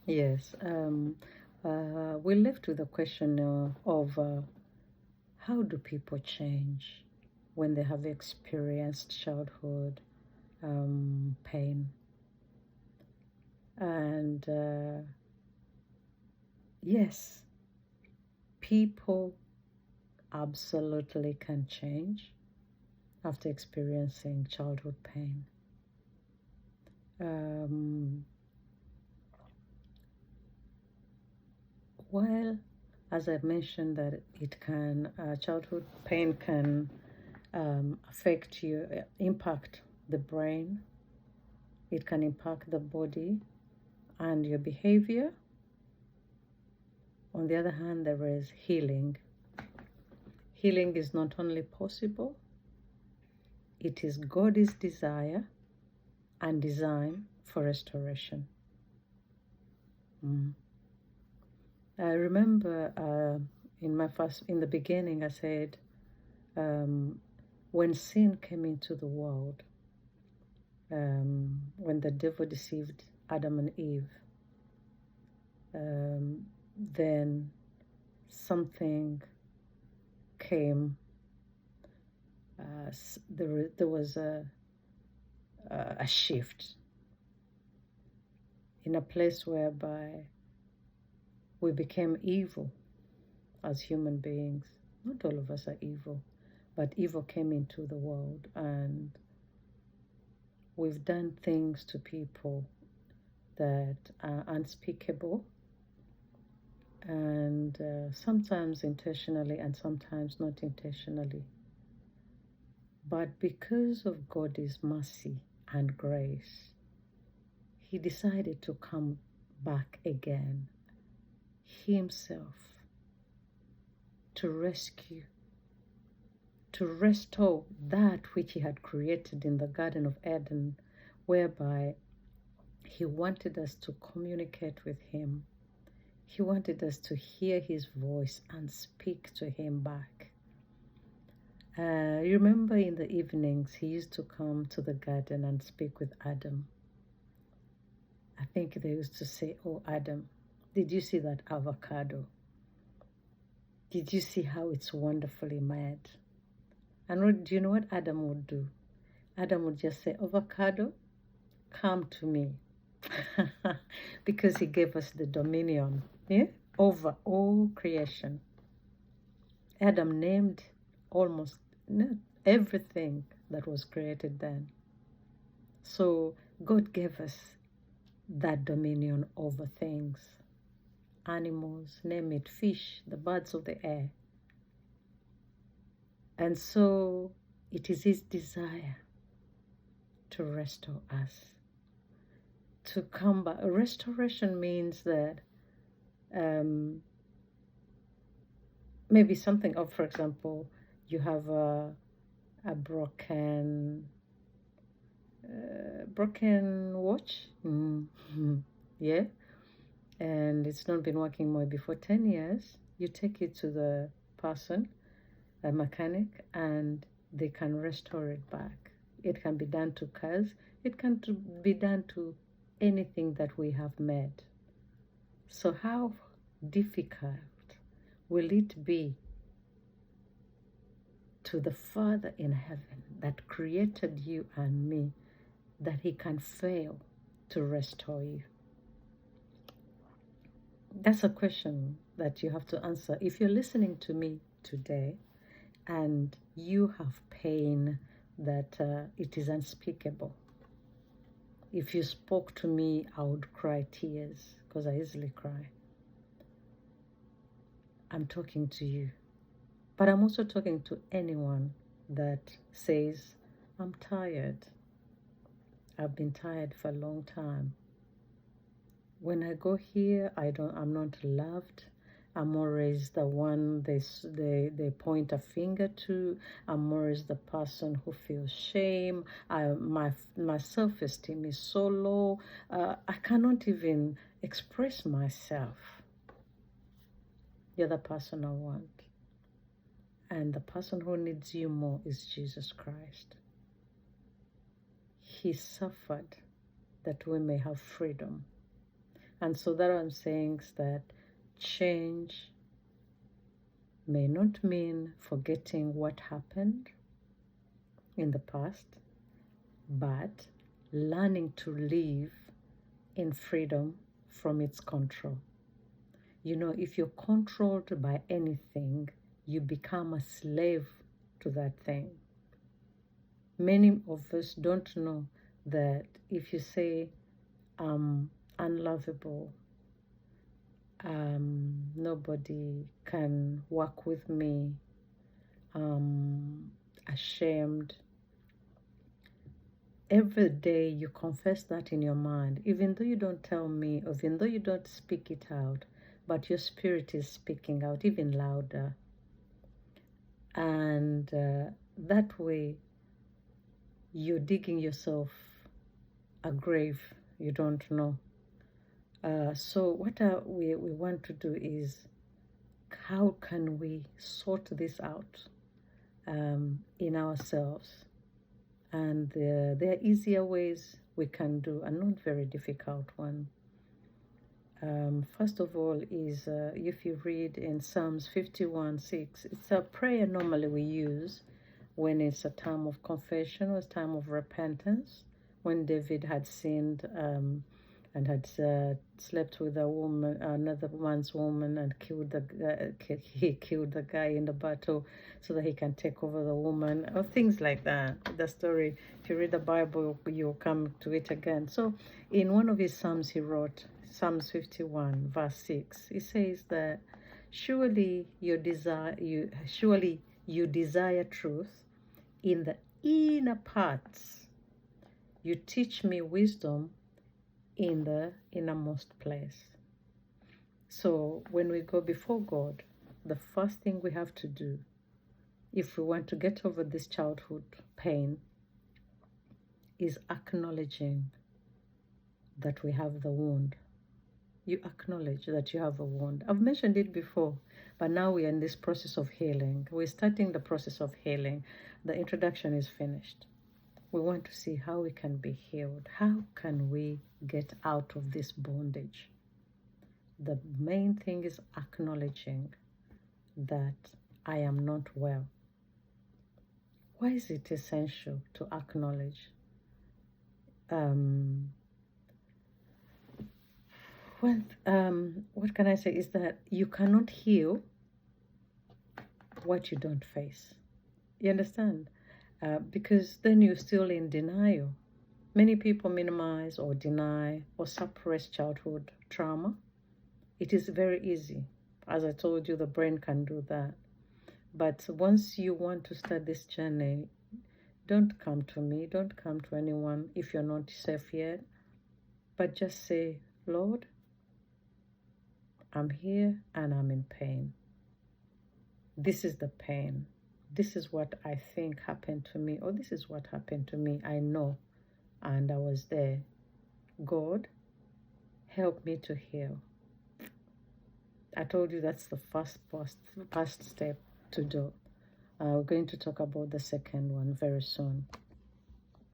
Yes. We're left with the question of how do people change when they have experienced childhood pain? And yes, people absolutely can change after experiencing childhood pain. Um, well, as I mentioned, that it can, childhood pain can affect you, impact the brain, it can impact the body and your behavior. On the other hand, there is healing. Healing is not only possible, it is God's desire and design for restoration. Mm. I remember in the beginning, I said, um, when sin came into the world, when the devil deceived Adam and Eve, um, then something came. There was a shift in a place whereby we became evil as human beings. Not all of us are evil, but evil came into the world, and we've done things to people that are unspeakable, and sometimes intentionally and sometimes not intentionally. But because of God's mercy and grace, He decided to come back again, Himself, to rescue, to restore that which He had created in the Garden of Eden, whereby He wanted us to communicate with Him. He wanted us to hear His voice and speak to Him back. Remember in the evenings, He used to come to the garden and speak with Adam. I think they used to say, "Oh, Adam, did you see that avocado? Did you see how it's wonderfully made?" And do you know what Adam would do? Adam would just say, "Avocado, come to me." Because He gave us the dominion, yeah, over all creation. Adam named almost everything that was created then. So God gave us that dominion over things, animals, name it, fish, the birds of the air. And so it is His desire to restore us, to come back. Restoration means that maybe something of, for example, you have a broken watch, yeah, and it's not been working maybe for 10 years. You take it to the person, a mechanic, and they can restore it back. It can be done to cars, it can be done to anything that we have made. So how difficult will it be to the Father in heaven that created you and me, that He can fail to restore you? That's a question that you have to answer. If you're listening to me today and you have pain that it is unspeakable, if you spoke to me, I would cry tears because I easily cry. I'm talking to you. But I'm also talking to anyone that says, "I'm tired. I've been tired for a long time. When I go here, I'm not loved. I'm always the one they point a finger to. I'm always the person who feels shame. My self-esteem is so low. I cannot even express myself." You're the person I want. And the person who needs you more is Jesus Christ. He suffered that we may have freedom. And so that I'm saying is that change may not mean forgetting what happened in the past, but learning to live in freedom from its control. You know, if you're controlled by anything, you become a slave to that thing. Many of us don't know that if you say, I'm unlovable, nobody can work with me, ashamed, every day you confess that in your mind, even though you don't tell me, or even though you don't speak it out, but your spirit is speaking out even louder. And that way, you're digging yourself a grave you don't know. So what we want to do is, how can we sort this out in ourselves? And there are easier ways we can do, and not very difficult one. First of all is, if you read in Psalms 51:6, it's a prayer normally we use when it's a time of confession or a time of repentance, when David had sinned and had slept with a woman, another man's woman, and he killed the guy in the battle so that he can take over the woman, or things like that. The story, if you read the Bible, you'll come to it again. So in one of his Psalms he wrote, Psalms 51 verse 6, he says that surely you desire truth in the inner parts. You teach me wisdom in the innermost place. So when we go before God, the first thing we have to do, if we want to get over this childhood pain, is acknowledging that we have the wound. You acknowledge that you have a wound. I've mentioned it before, but now we're in this process of healing. We're starting the process of healing. The introduction is finished. We want to see how we can be healed. How can we get out of this bondage? The main thing is acknowledging that I am not well. Why is it essential to acknowledge? What can I say is that you cannot heal what you don't face. You understand? Because then you're still in denial. Many people minimize or deny or suppress childhood trauma. It is very easy. As I told you, the brain can do that. But once you want to start this journey, don't come to me, don't come to anyone if you're not safe yet. But just say, Lord, I'm here and I'm in pain. This is the pain. This is what I think happened to me, or this is what happened to me. I know, and I was there. God, help me to heal. I told you that's the first step to do. We're going to talk about the second one very soon.